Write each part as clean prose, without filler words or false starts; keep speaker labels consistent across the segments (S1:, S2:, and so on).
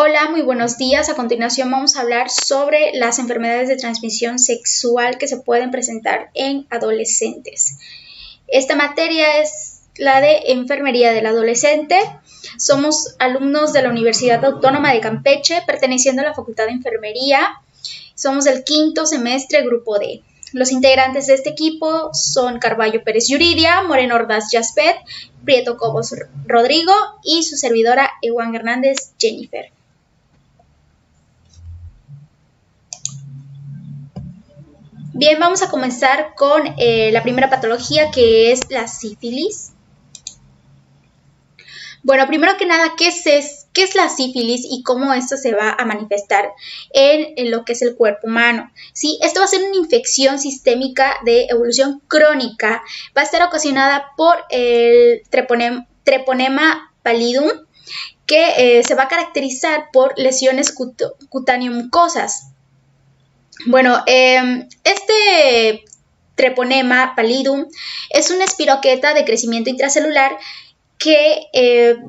S1: Hola, muy buenos días. A continuación vamos a hablar sobre las enfermedades de transmisión sexual que se pueden presentar en adolescentes. Esta materia es la de enfermería del adolescente. Somos alumnos de la Universidad Autónoma de Campeche, perteneciendo a la Facultad de Enfermería. Somos del quinto semestre, grupo D. Los integrantes de este equipo son Carballo Pérez Yuridia, Moreno Ordaz Yaspet, Prieto Cobos Rodrigo y su servidora Ewan Hernández Jennifer. Bien, vamos a comenzar con la primera patología, que es la sífilis. Bueno, primero que nada, ¿qué es la sífilis y cómo esto se va a manifestar en lo que es el cuerpo humano? ¿Sí? Esto va a ser una infección sistémica de evolución crónica. Va a estar ocasionada por el Treponema pallidum, que se va a caracterizar por lesiones cutáneo-mucosas. Bueno, este Treponema pallidum es una espiroqueta de crecimiento intracelular que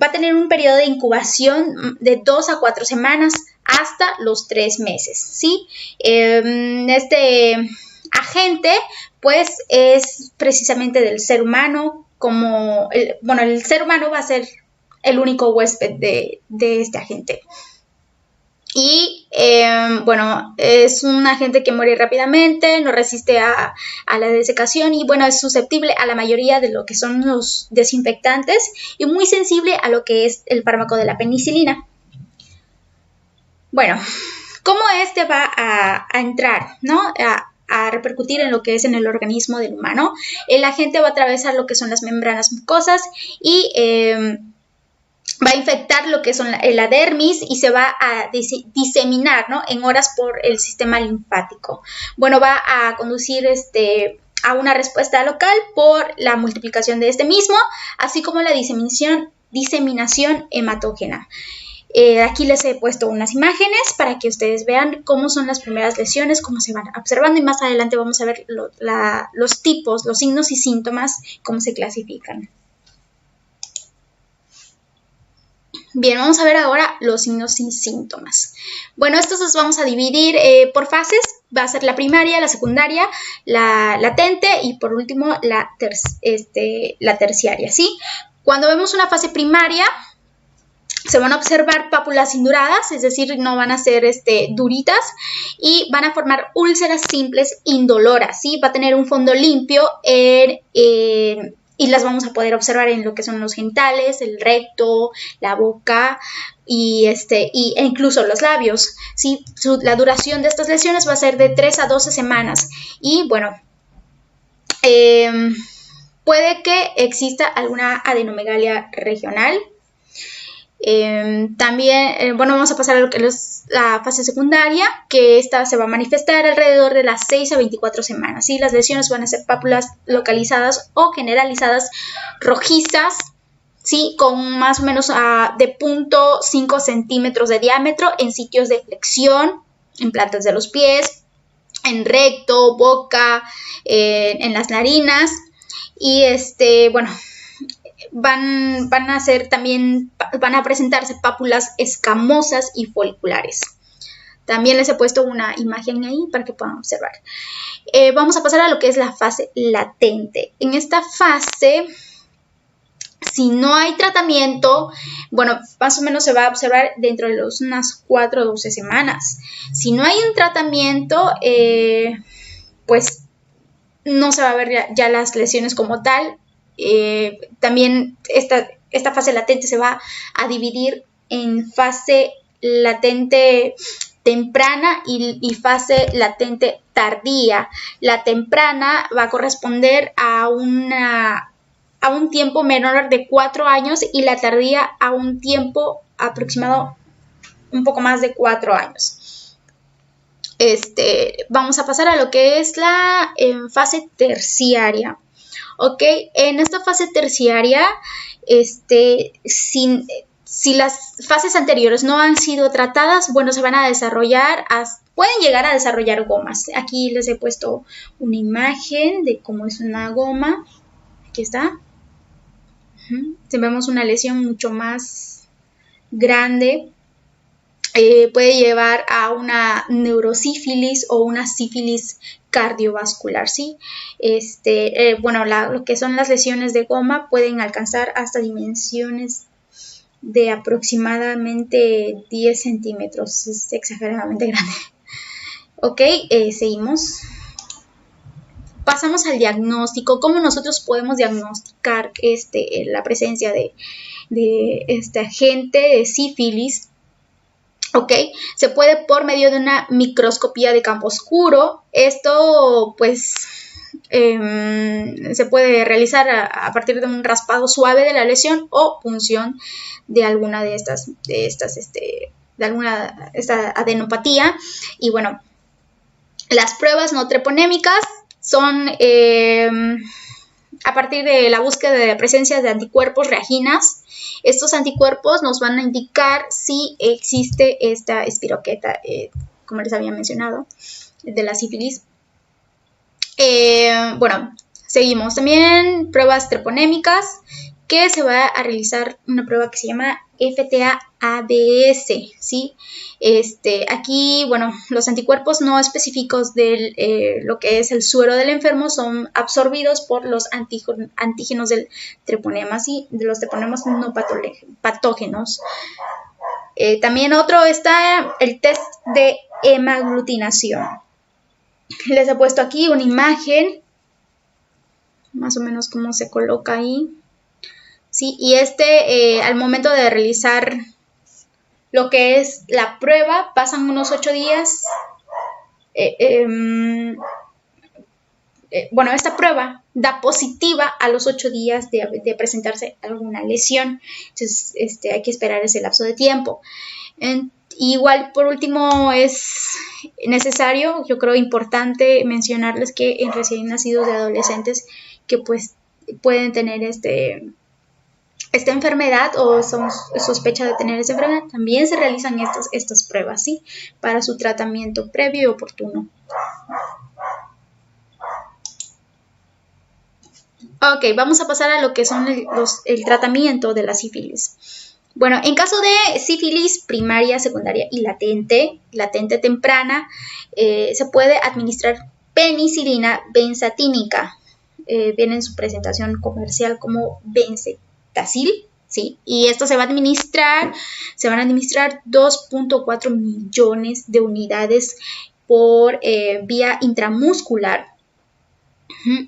S1: va a tener un periodo de incubación de 2 a 4 semanas hasta los 3 meses, ¿sí? Este agente, pues, es precisamente del ser humano, el ser humano va a ser el único huésped de este agente. Y bueno, es un agente que muere rápidamente, no resiste a la desecación y bueno, es susceptible a la mayoría de lo que son los desinfectantes y muy sensible a lo que es el fármaco de la penicilina. Bueno, ¿cómo este va a entrar, ¿no? A repercutir en lo que es en el organismo del humano? El agente va a atravesar lo que son las membranas mucosas y va a infectar lo que son la dermis y se va a diseminar, ¿no?, en horas por el sistema linfático. Bueno, va a conducir a una respuesta local por la multiplicación de este mismo, así como la diseminación hematógena. Aquí les he puesto unas imágenes para que ustedes vean cómo son las primeras lesiones, cómo se van observando y más adelante vamos a ver los tipos, los signos y síntomas, cómo se clasifican. Bien, vamos a ver ahora los signos y síntomas. Bueno, estos los vamos a dividir por fases. Va a ser la primaria, la secundaria, la latente y por último la terciaria, ¿sí? Cuando vemos una fase primaria, se van a observar pápulas induradas, es decir, no van a ser duritas y van a formar úlceras simples indoloras, ¿sí? Va a tener un fondo limpio y las vamos a poder observar en lo que son los genitales, el recto, la boca e incluso los labios, ¿sí? La duración de estas lesiones va a ser de 3 a 12 semanas y bueno, puede que exista alguna adenomegalia regional. También, bueno, vamos a pasar a lo que es la fase secundaria, que esta se va a manifestar alrededor de las 6 a 24 semanas, ¿sí? Las lesiones van a ser pápulas localizadas o generalizadas rojizas, ¿sí? Con más o menos de 0.5 centímetros de diámetro en sitios de flexión, en plantas de los pies, en recto, boca, en las narinas y bueno, van a presentarse pápulas escamosas y foliculares. También les he puesto una imagen ahí para que puedan observar. Vamos a pasar a lo que es la fase latente. En esta fase, si no hay tratamiento, bueno, más o menos se va a observar dentro de unas 4 o 12 semanas. Si no hay un tratamiento, pues no se va a ver ya las lesiones como tal. También esta fase latente se va a dividir en fase latente temprana y fase latente tardía. La temprana va a corresponder a un tiempo menor de 4 años y la tardía a un tiempo aproximado un poco más de 4 años. Vamos a pasar a lo que es la fase terciaria. Ok, en esta fase terciaria, si las fases anteriores no han sido tratadas, bueno, se van a desarrollar, pueden llegar a desarrollar gomas. Aquí les he puesto una imagen de cómo es una goma. Aquí está. Vemos una lesión mucho más grande puede llevar a una neurosífilis o una sífilis cardiovascular, ¿sí? Bueno, lo que son las lesiones de goma pueden alcanzar hasta dimensiones de aproximadamente 10 centímetros, es exageradamente grande. Ok, seguimos. Pasamos al diagnóstico. ¿Cómo nosotros podemos diagnosticar la presencia de este agente de sífilis? Ok, se puede por medio de una microscopía de campo oscuro. Esto pues se puede realizar a partir de un raspado suave de la lesión o punción de alguna de esta adenopatía. Y bueno, las pruebas no treponémicas son a partir de la búsqueda de presencia de anticuerpos reaginas. Estos anticuerpos nos van a indicar si existe esta espiroqueta, como les había mencionado, de la sífilis. Bueno, seguimos. También pruebas treponémicas, que se va a realizar una prueba que se llama FTA-ABS, ¿sí? Aquí, bueno, los anticuerpos no específicos de lo que es el suero del enfermo son absorbidos por los antígenos del treponema, ¿sí? De los treponemas no patógenos. También otro está el test de hemaglutinación. Les he puesto aquí una imagen, más o menos cómo se coloca ahí. Sí, y al momento de realizar lo que es la prueba, pasan unos 8 días. Bueno, esta prueba da positiva a los 8 días de presentarse alguna lesión. Entonces, hay que esperar ese lapso de tiempo. Igual, por último, es necesario, yo creo importante mencionarles que en recién nacidos de adolescentes que pues pueden tener esta enfermedad o son sospecha de tener esta enfermedad, también se realizan estas pruebas, ¿sí? Para su tratamiento previo y oportuno. Ok, vamos a pasar a lo que son el tratamiento de la sífilis. Bueno, en caso de sífilis primaria, secundaria y latente temprana, se puede administrar penicilina benzatínica. Viene en su presentación comercial como Benzetacil, ¿sí? Y esto se van a administrar 2.4 millones de unidades por vía intramuscular.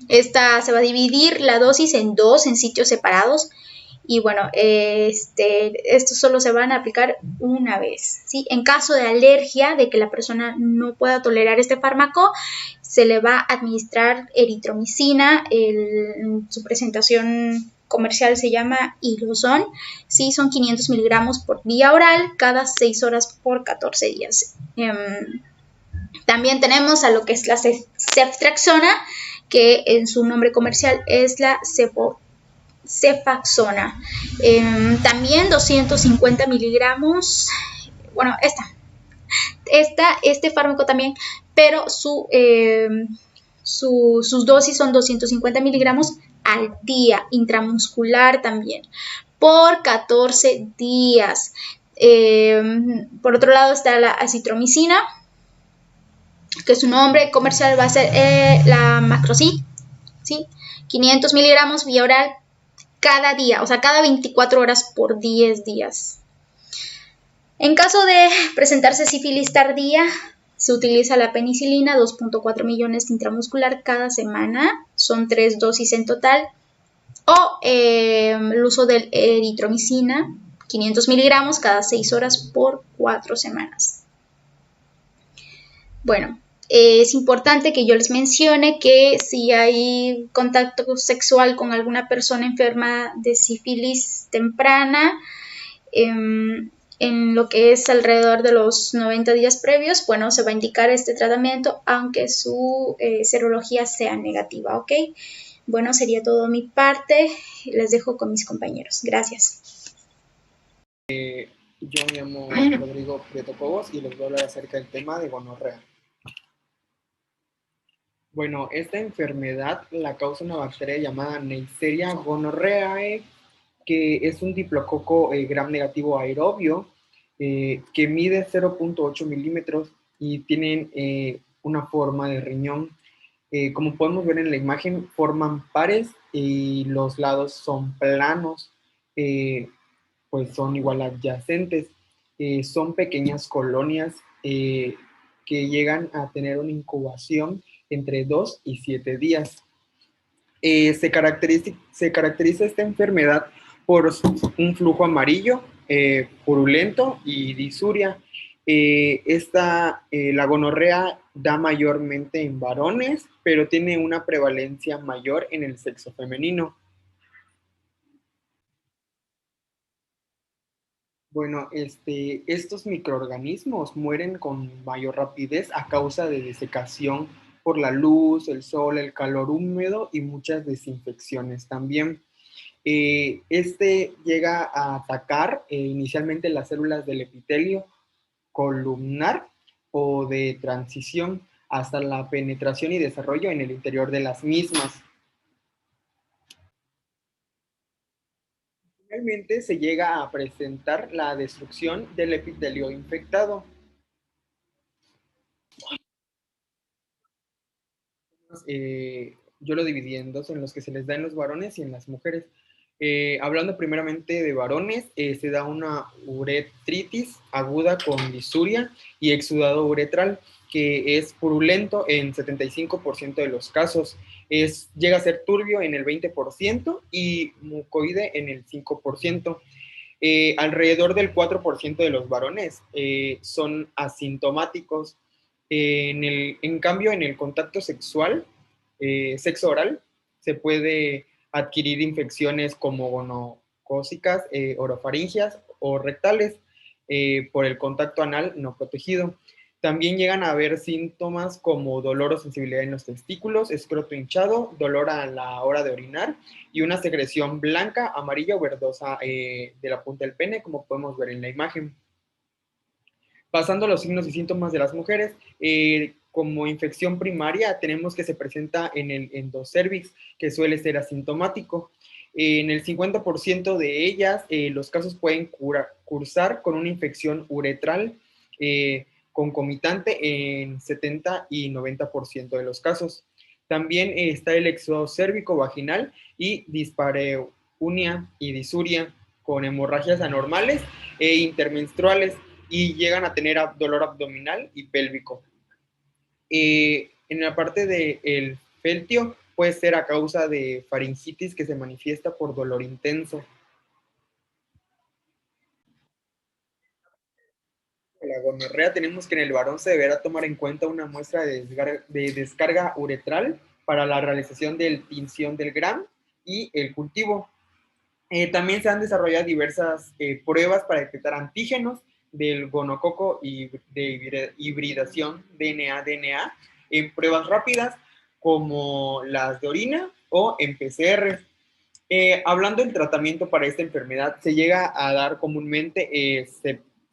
S1: Esta se va a dividir la dosis en sitios separados. Y bueno, estos solo se van a aplicar una vez, ¿sí? En caso de alergia, de que la persona no pueda tolerar este fármaco, se le va a administrar eritromicina. Su presentación comercial se llama Hilozón, ¿sí? Son 500 miligramos por vía oral cada 6 horas por 14 días. También tenemos a lo que es la ceftriaxona, que en su nombre comercial es la cefaxona. También 250 miligramos. Bueno, este fármaco también, pero sus dosis son 250 miligramos al día, intramuscular también, por 14 días. Por otro lado está la acitromicina, que su nombre comercial va a ser la Macrocid, ¿sí? 500 miligramos vía oral cada día, o sea, cada 24 horas por 10 días. En caso de presentarse sífilis tardía, se utiliza la penicilina, 2.4 millones intramuscular cada semana, son 3 dosis en total, o el uso del eritromicina, 500 miligramos cada 6 horas por 4 semanas. Bueno, es importante que yo les mencione que si hay contacto sexual con alguna persona enferma de sífilis temprana, en lo que es alrededor de los 90 días previos, bueno, se va a indicar este tratamiento aunque su serología sea negativa, ¿ok? Bueno, sería todo mi parte. Les dejo con mis compañeros. Gracias.
S2: Yo me llamo Rodrigo Prieto Cobos y les voy a hablar acerca del tema de gonorrea. Bueno, esta enfermedad la causa una bacteria llamada Neisseria gonorrhoeae, que es un diplococo gram negativo aerobio que mide 0.8 milímetros y tienen una forma de riñón. Como podemos ver en la imagen, forman pares y los lados son planos, eh, pues son igual adyacentes. Son pequeñas colonias que llegan a tener una incubación entre 2 y 7 días. Se caracteriza esta enfermedad por un flujo amarillo, purulento y disuria. La gonorrea da mayormente en varones, pero tiene una prevalencia mayor en el sexo femenino. Bueno, estos microorganismos mueren con mayor rapidez a causa de desecación por la luz, el sol, el calor húmedo y muchas desinfecciones también. Este llega a atacar inicialmente las células del epitelio columnar o de transición hasta la penetración y desarrollo en el interior de las mismas. Finalmente se llega a presentar la destrucción del epitelio infectado. Yo lo dividí en dos, en los que se les da en los varones y en las mujeres. Hablando primeramente de varones, se da una uretritis aguda con disuria y exudado uretral, que es purulento en 75% de los casos. Llega a ser turbio en el 20% y mucoide en el 5%. Alrededor del 4% de los varones son asintomáticos. En cambio, en el contacto sexual, sexo oral, se puede adquirir infecciones como gonocócicas, orofaringias o rectales por el contacto anal no protegido. También llegan a haber síntomas como dolor o sensibilidad en los testículos, escroto hinchado, dolor a la hora de orinar y una secreción blanca, amarilla o verdosa de la punta del pene, como podemos ver en la imagen. Pasando a los signos y síntomas de las mujeres, como infección primaria tenemos que se presenta en el endocervix, que suele ser asintomático. En el 50% de ellas, los casos pueden cursar con una infección uretral concomitante en 70 y 90% de los casos. También está el éxodo cérvico-vaginal y dispareunia y disuria con hemorragias anormales e intermenstruales y llegan a tener dolor abdominal y pélvico. En la parte del feltio puede ser a causa de faringitis que se manifiesta por dolor intenso. La gonorrea tenemos que en el varón se deberá tomar en cuenta una muestra de descarga uretral para la realización del tinción del Gram y el cultivo. También se han desarrollado diversas pruebas para detectar antígenos del gonococo y de hibridación DNA-DNA en pruebas rápidas como las de orina o en PCR. Hablando del tratamiento para esta enfermedad, se llega a dar comúnmente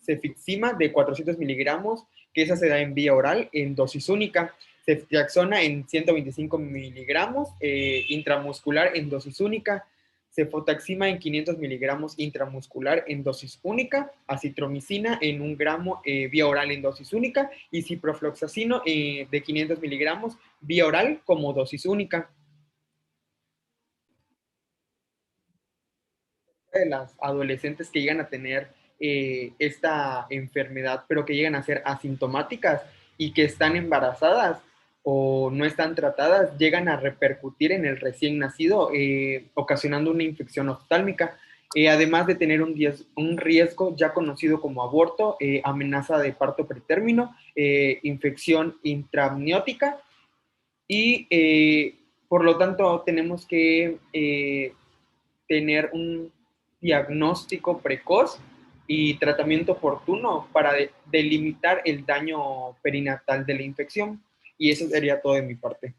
S2: cefixima de 400 miligramos, que esa se da en vía oral en dosis única. Ceftriaxona en 125 miligramos intramuscular en dosis única. Cefotaxima en 500 miligramos intramuscular en dosis única, acitromicina en 1 gramo vía oral en dosis única y ciprofloxacino de 500 miligramos vía oral como dosis única. De las adolescentes que llegan a tener esta enfermedad, pero que llegan a ser asintomáticas y que están embarazadas o no están tratadas, llegan a repercutir en el recién nacido, ocasionando una infección oftálmica, además de tener un riesgo ya conocido como aborto, amenaza de parto pretérmino, infección intramniótica y por lo tanto tenemos que tener un diagnóstico precoz y tratamiento oportuno para delimitar el daño perinatal de la infección. Y eso sería todo de mi parte.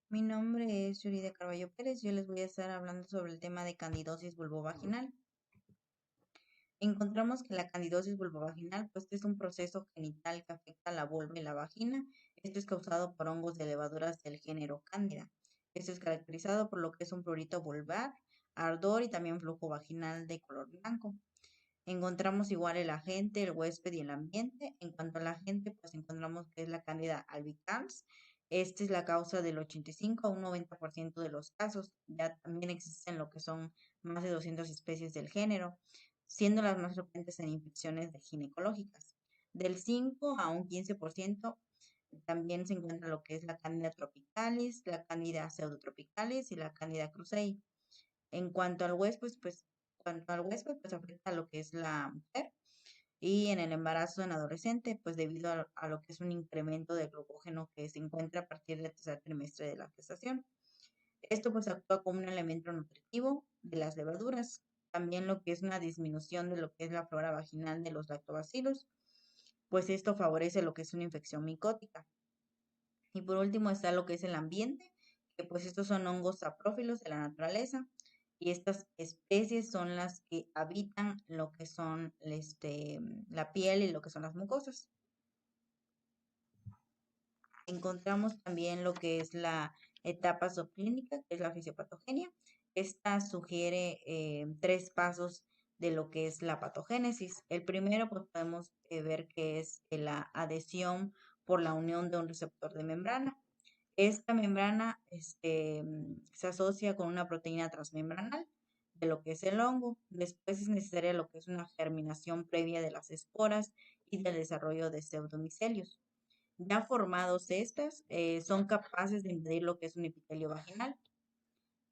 S3: Mi nombre es Yurida Carballo Pérez. Yo les voy a estar hablando sobre el tema de candidosis vulvovaginal. Encontramos que la candidosis vulvovaginal pues es un proceso genital que afecta la vulva y la vagina. Esto es causado por hongos de levaduras del género Cándida. Esto es caracterizado por lo que es un prurito vulvar, ardor y también flujo vaginal de color blanco. Encontramos igual el agente, el huésped y el ambiente. En cuanto al agente, pues encontramos que es la Candida albicans. Esta es la causa del 85 a un 90% de los casos. Ya también existen lo que son más de 200 especies del género, siendo las más frecuentes en infecciones ginecológicas. Del 5 a un 15% también se encuentra lo que es la Candida tropicalis, la Candida pseudotropicalis y la Candida krusei. En cuanto al huésped, pues afecta a lo que es la mujer y en el embarazo en adolescente, pues debido a lo que es un incremento del glucógeno que se encuentra a partir del tercer trimestre de la gestación. Esto pues actúa como un elemento nutritivo de las levaduras. También lo que es una disminución de lo que es la flora vaginal de los lactobacilos, pues esto favorece lo que es una infección micótica. Y por último está lo que es el ambiente, que pues estos son hongos saprófilos de la naturaleza y estas especies son las que habitan lo que son la piel y lo que son las mucosas. Encontramos también lo que es la etapa subclínica, que es la fisiopatogenia. Esta sugiere 3 pasos de lo que es la patogénesis. El primero, pues podemos ver que es la adhesión por la unión de un receptor de membrana. Esta membrana se asocia con una proteína transmembranal de lo que es el hongo. Después es necesaria lo que es una germinación previa de las esporas y del desarrollo de pseudomicelios. Ya formados estas, son capaces de invadir lo que es un epitelio vaginal.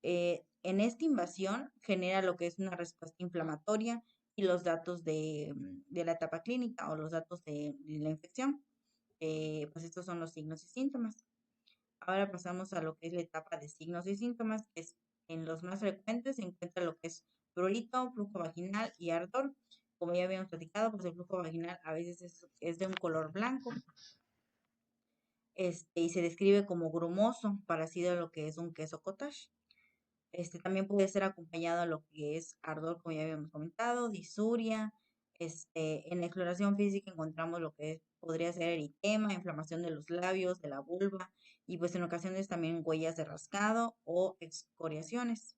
S3: En esta invasión genera lo que es una respuesta inflamatoria y los datos de la etapa clínica o los datos de la infección. Pues estos son los signos y síntomas. Ahora pasamos a lo que es la etapa de signos y síntomas, que es en los más frecuentes se encuentra lo que es prurito, flujo vaginal y ardor. Como ya habíamos platicado, pues el flujo vaginal a veces es de un color blanco, y se describe como grumoso, parecido a lo que es un queso cottage. También puede ser acompañado a lo que es ardor, como ya habíamos comentado, disuria. En la exploración física encontramos lo que podría ser eritema, inflamación de los labios, de la vulva, y pues en ocasiones también huellas de rascado o excoriaciones.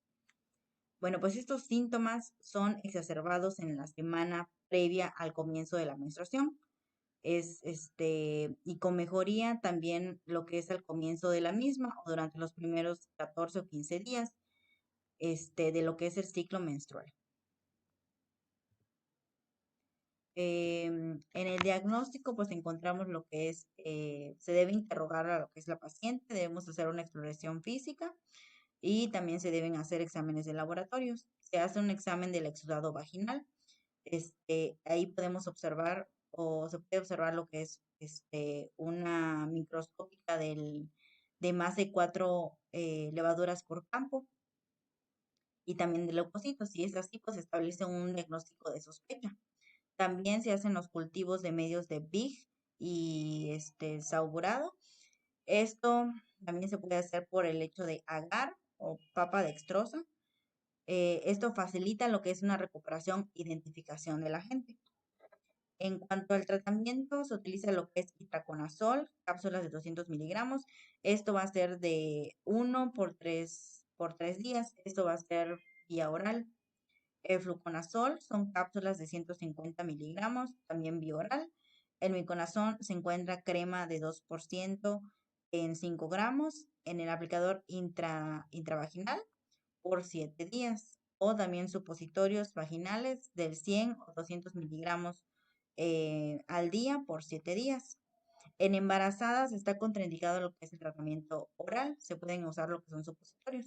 S3: Bueno, pues estos síntomas son exacerbados en la semana previa al comienzo de la menstruación. Y con mejoría también lo que es al comienzo de la misma o durante los primeros 14 o 15 días de lo que es el ciclo menstrual. En el diagnóstico, pues encontramos lo que es, se debe interrogar a lo que es la paciente, debemos hacer una exploración física y también se deben hacer exámenes de laboratorios. Se hace un examen del exudado vaginal. Ahí podemos observar o se puede observar lo que es una microscópica de más de 4 levaduras por campo y también de leucocitos. Si es así, pues se establece un diagnóstico de sospecha. También se hacen los cultivos de medios de Big y sauburado. Esto también se puede hacer por el hecho de agar o papa dextrosa. Esto facilita lo que es una recuperación e identificación del agente. En cuanto al tratamiento, se utiliza lo que es itraconazol, cápsulas de 200 miligramos. Esto va a ser de 1 por 3 días. Esto va a ser vía oral. El fluconazol son cápsulas de 150 miligramos, también vía oral. El miconazol se encuentra crema de 2% en 5 gramos en el aplicador intravaginal por 7 días. O también supositorios vaginales del 100 o 200 miligramos al día por 7 días. En embarazadas está contraindicado lo que es el tratamiento oral. Se pueden usar lo que son supositorios.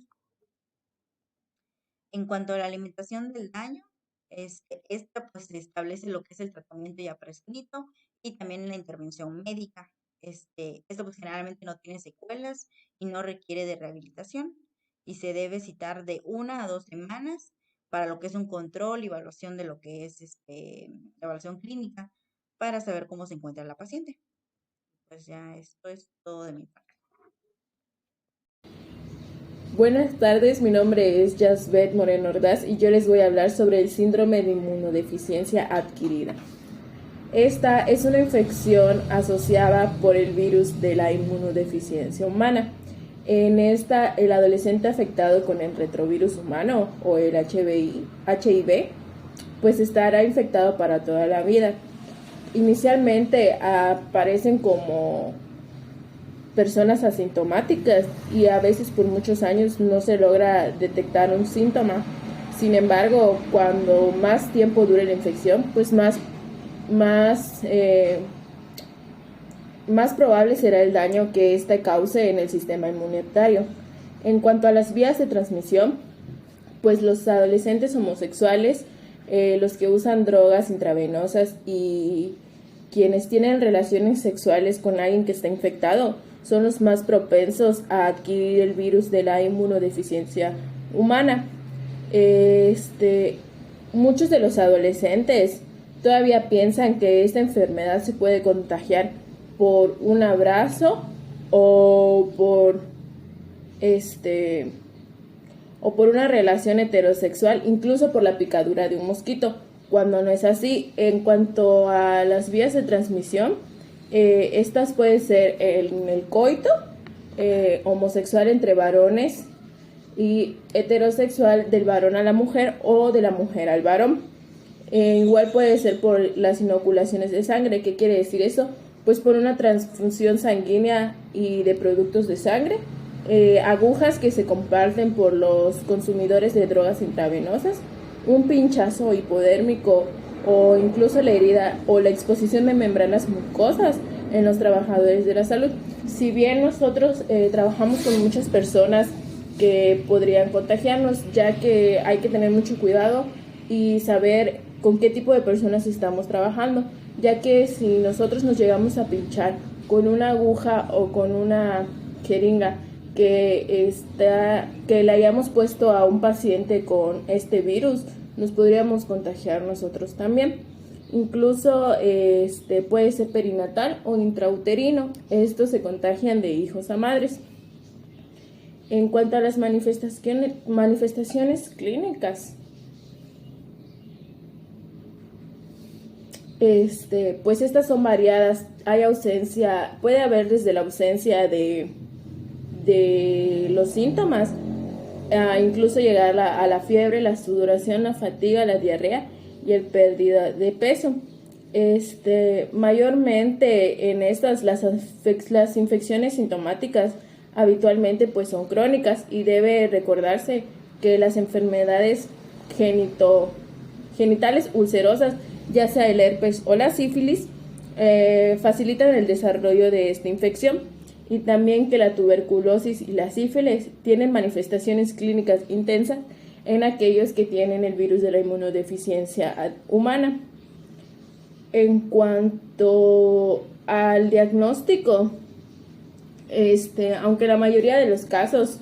S3: En cuanto a la alimentación del daño, esta pues establece lo que es el tratamiento ya prescrito y también la intervención médica. Esto pues generalmente no tiene secuelas y no requiere de rehabilitación y se debe citar de 1 a 2 semanas para lo que es un control y evaluación de lo que es evaluación clínica para saber cómo se encuentra la paciente. Pues ya esto es todo de mi parte.
S4: Buenas tardes, mi nombre es Jasbet Moreno Ordaz y yo les voy a hablar sobre el síndrome de inmunodeficiencia adquirida. Esta es una infección asociada por el virus de la inmunodeficiencia humana. En esta, el adolescente afectado con el retrovirus humano o el HIV pues estará infectado para toda la vida. Inicialmente aparecen como personas asintomáticas y a veces por muchos años no se logra detectar un síntoma. Sin embargo, cuando más tiempo dure la infección, pues más probable será el daño que ésta cause en el sistema inmunitario. En cuanto a las vías de transmisión, pues los adolescentes homosexuales, los que usan drogas intravenosas y quienes tienen relaciones sexuales con alguien que está infectado son los más propensos a adquirir el virus de la inmunodeficiencia humana. Muchos de los adolescentes todavía piensan que esta enfermedad se puede contagiar por un abrazo o por una relación heterosexual, incluso por la picadura de un mosquito, cuando no es así. En cuanto a las vías de transmisión, estas pueden ser en el coito, homosexual entre varones, y heterosexual del varón a la mujer o de la mujer al varón. Igual puede ser por las inoculaciones de sangre. ¿Qué quiere decir eso? Pues por una transfusión sanguínea y de productos de sangre, agujas que se comparten por los consumidores de drogas intravenosas, un pinchazo hipodérmico o incluso la herida o la exposición de membranas mucosas en los trabajadores de la salud. Si bien nosotros trabajamos con muchas personas que podrían contagiarnos, ya que hay que tener mucho cuidado y saber con qué tipo de personas estamos trabajando, ya que si nosotros nos llegamos a pinchar con una aguja o con una jeringa que le hayamos puesto a un paciente con este virus, nos podríamos contagiar nosotros también. Incluso puede ser perinatal o intrauterino. Estos se contagian de hijos a madres. En cuanto a las manifestaciones clínicas, pues estas son variadas. Puede haber desde la ausencia de los síntomas, incluso llegar a la fiebre, la sudoración, la fatiga, la diarrea y el pérdida de peso. Mayormente en estas las infecciones sintomáticas habitualmente pues son crónicas, y debe recordarse que las enfermedades genitales ulcerosas, ya sea el herpes o la sífilis, facilitan el desarrollo de esta infección, y también que la tuberculosis y la sífilis tienen manifestaciones clínicas intensas en aquellos que tienen el virus de la inmunodeficiencia humana. En cuanto al diagnóstico, aunque la mayoría de los casos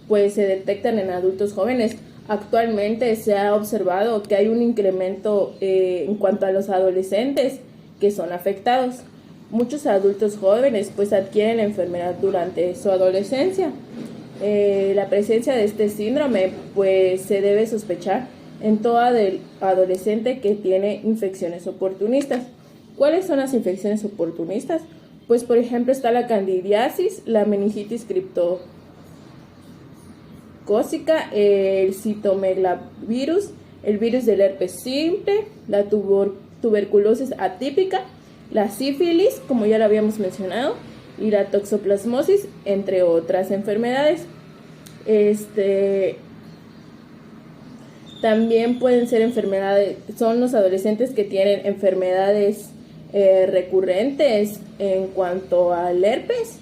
S4: pues se detectan en adultos jóvenes, actualmente se ha observado que hay un incremento en cuanto a los adolescentes que son afectados. Muchos adultos jóvenes pues adquieren la enfermedad durante su adolescencia. La presencia de este síndrome pues se debe sospechar en todo adolescente que tiene infecciones oportunistas. ¿Cuáles son las infecciones oportunistas? Pues por ejemplo está la candidiasis, la meningitis criptocócica, el citomegalovirus, el virus del herpes simple, la tuberculosis atípica, la sífilis, como ya lo habíamos mencionado, y la toxoplasmosis, entre otras enfermedades. También pueden ser enfermedades, son los adolescentes que tienen enfermedades recurrentes en cuanto al herpes,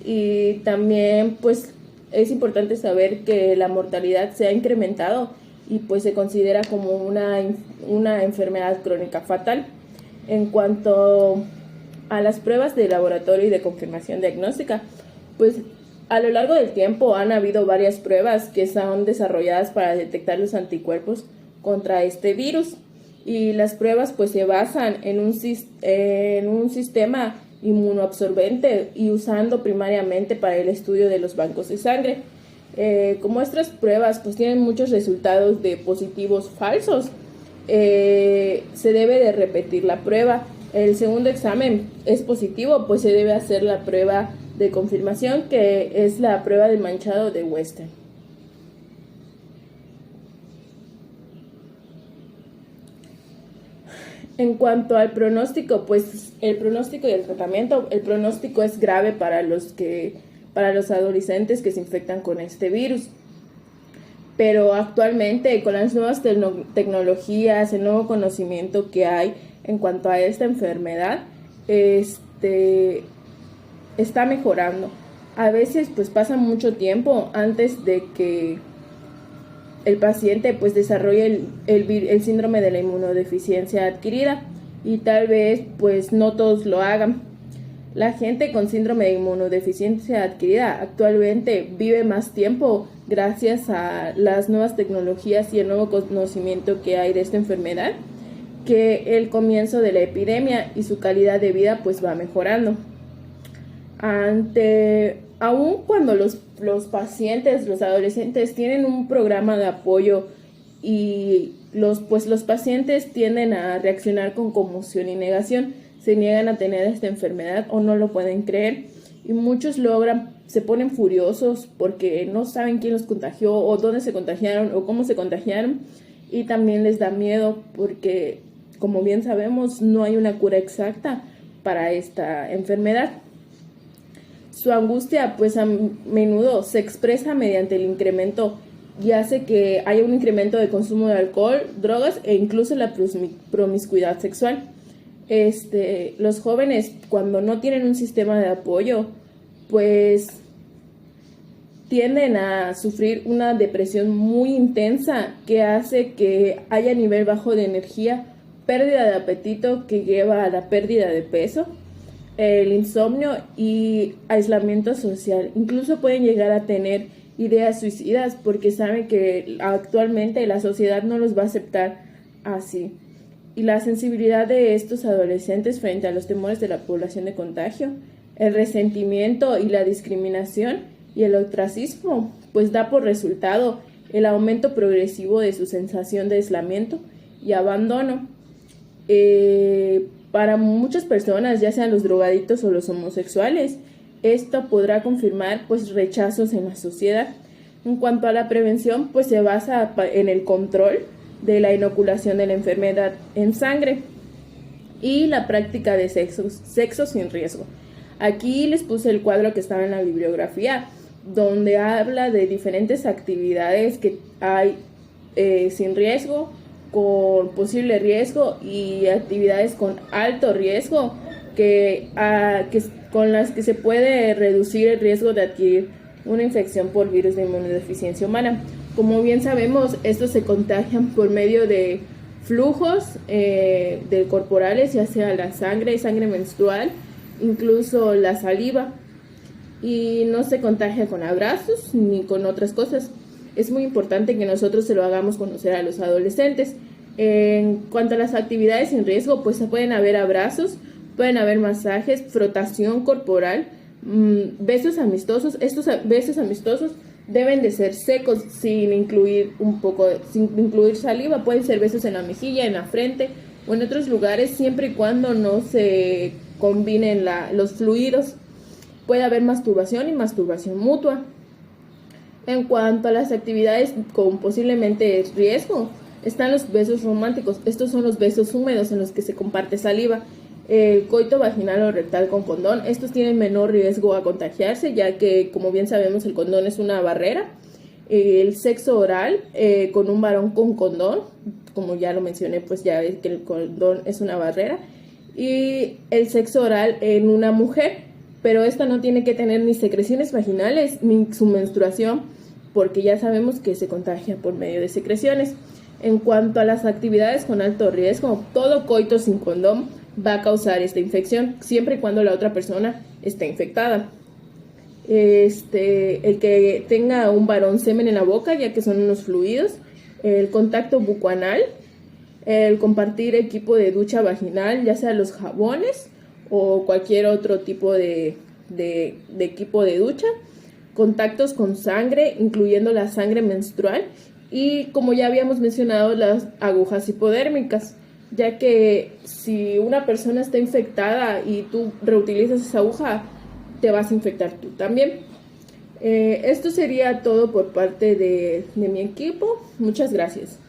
S4: y también pues es importante saber que la mortalidad se ha incrementado y pues se considera como una enfermedad crónica fatal. En cuanto a las pruebas de laboratorio y de confirmación diagnóstica, pues a lo largo del tiempo han habido varias pruebas que son desarrolladas para detectar los anticuerpos contra este virus, y las pruebas pues se basan en un sistema inmunoabsorbente y usando primariamente para el estudio de los bancos de sangre. Como estas pruebas pues tienen muchos resultados de positivos falsos, se debe de repetir la prueba. El segundo examen es positivo, pues se debe hacer la prueba de confirmación, que es la prueba del manchado de Western. En cuanto al pronóstico, pues el pronóstico y el tratamiento, el pronóstico es grave para los adolescentes que se infectan con este virus. Pero actualmente con las nuevas tecnologías, el nuevo conocimiento que hay en cuanto a esta enfermedad, está mejorando. A veces pues pasa mucho tiempo antes de que el paciente pues desarrolle el síndrome de la inmunodeficiencia adquirida, y tal vez pues no todos lo hagan. La gente con síndrome de inmunodeficiencia adquirida actualmente vive más tiempo gracias a las nuevas tecnologías y el nuevo conocimiento que hay de esta enfermedad, que el comienzo de la epidemia, y su calidad de vida pues va mejorando. Aún cuando los pacientes, los adolescentes tienen un programa de apoyo, y los pacientes tienden a reaccionar con conmoción y negación, se niegan a tener esta enfermedad o no lo pueden creer, y muchos se ponen furiosos porque no saben quién los contagió o dónde se contagiaron o cómo se contagiaron, y también les da miedo porque, como bien sabemos, no hay una cura exacta para esta enfermedad. Su angustia pues a menudo se expresa mediante el incremento, y hace que haya un incremento de consumo de alcohol, drogas e incluso la promiscuidad sexual. Los jóvenes, cuando no tienen un sistema de apoyo, pues tienden a sufrir una depresión muy intensa que hace que haya nivel bajo de energía, pérdida de apetito que lleva a la pérdida de peso, el insomnio y aislamiento social. Incluso pueden llegar a tener ideas suicidas porque saben que actualmente la sociedad no los va a aceptar así. Y la sensibilidad de estos adolescentes frente a los temores de la población de contagio, el resentimiento y la discriminación y el ostracismo, pues da por resultado el aumento progresivo de su sensación de aislamiento y abandono. Para muchas personas, ya sean los drogadictos o los homosexuales, esto podrá confirmar pues rechazos en la sociedad. En cuanto a la prevención, pues se basa en el control de la inoculación de la enfermedad en sangre y la práctica de sexo sin riesgo. Aquí les puse el cuadro que estaba en la bibliografía, donde habla de diferentes actividades que hay sin riesgo, con posible riesgo, y actividades con alto riesgo con las que se puede reducir el riesgo de adquirir una infección por virus de inmunodeficiencia humana. Como bien sabemos, estos se contagian por medio de flujos corporales, ya sea la sangre menstrual, incluso la saliva, y no se contagia con abrazos ni con otras cosas. Es muy importante que nosotros se lo hagamos conocer a los adolescentes. En cuanto a las actividades sin riesgo, pues pueden haber abrazos, pueden haber masajes, frotación corporal, besos amistosos. Estos besos amistosos deben de ser secos, sin incluir saliva. Pueden ser besos en la mejilla, en la frente o en otros lugares, siempre y cuando no se combinen los fluidos. Puede haber masturbación y masturbación mutua. En cuanto a las actividades con posiblemente riesgo, están los besos románticos. Estos son los besos húmedos en los que se comparte saliva. El coito vaginal o rectal con condón. Estos tienen menor riesgo a contagiarse, ya que, como bien sabemos, el condón es una barrera. El sexo oral con un varón con condón, como ya lo mencioné, pues ya ves que el condón es una barrera. Y el sexo oral en una mujer, pero esta no tiene que tener ni secreciones vaginales ni su menstruación, porque ya sabemos que se contagia por medio de secreciones. En cuanto a las actividades con alto riesgo, todo coito sin condón va a causar esta infección, siempre y cuando la otra persona esté infectada. El que tenga un varón semen en la boca, ya que son unos fluidos, el contacto bucoanal, el compartir equipo de ducha vaginal, ya sea los jabones o cualquier otro tipo de equipo de ducha, contactos con sangre, incluyendo la sangre menstrual, y, como ya habíamos mencionado, las agujas hipodérmicas, ya que si una persona está infectada y tú reutilizas esa aguja, te vas a infectar tú también. Esto sería todo por parte de mi equipo. Muchas gracias.